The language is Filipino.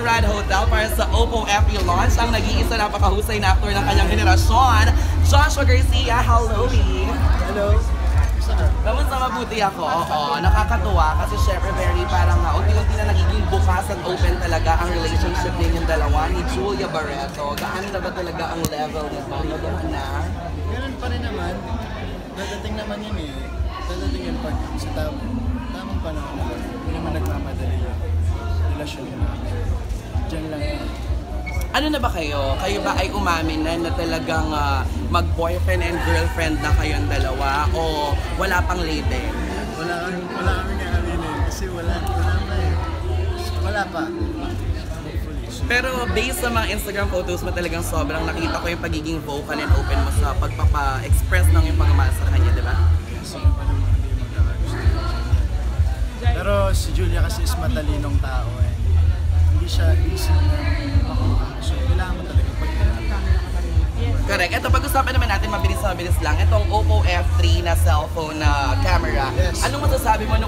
Grand Hotel para sa Oppo F3 launch ang nag-iisa napakahusay na actor ng kanyang henerasyon, Joshua Garcia. Hello, Hello. Kamusta? Mabuti ako. Oo, nakakatuwa kasi syempre very parang unti-unti na nagiging bukas at open talaga ang relationship ninyong dalawa ni Julia Barreto. Gaano na ba talaga ang level nito? Nagahan na? Ganun pa rin naman. Dadating naman yun eh. Dadating yun pag sa tamang panahon naman. Hindi naman nagmamadali yung relasyon namin. Diyan lang yun. Ano na ba kayo? Kayo ba ay umamin na talagang mag-boyfriend and girlfriend na kayong dalawa o wala pang label? Wala kami nga aminin kasi wala pa eh. Wala pa. Hopefully. Pero based sa mga Instagram photos mo talagang sobrang nakita ko yung pagiging vocal and open mo sa pagpapa-express ng yung pagmamahal sa kanya, di ba? Sino pa naman hindi magkakagusto. Pero si Julia kasi is matalinong tao eh. Hindi siya easy na makuha. So kailangan mo talaga pagkakagusto. Correct. Ito, pag-usapan naman natin mabilis lang. Itong Oppo F3 na cellphone na camera. Yes. Anong masasabi mo nung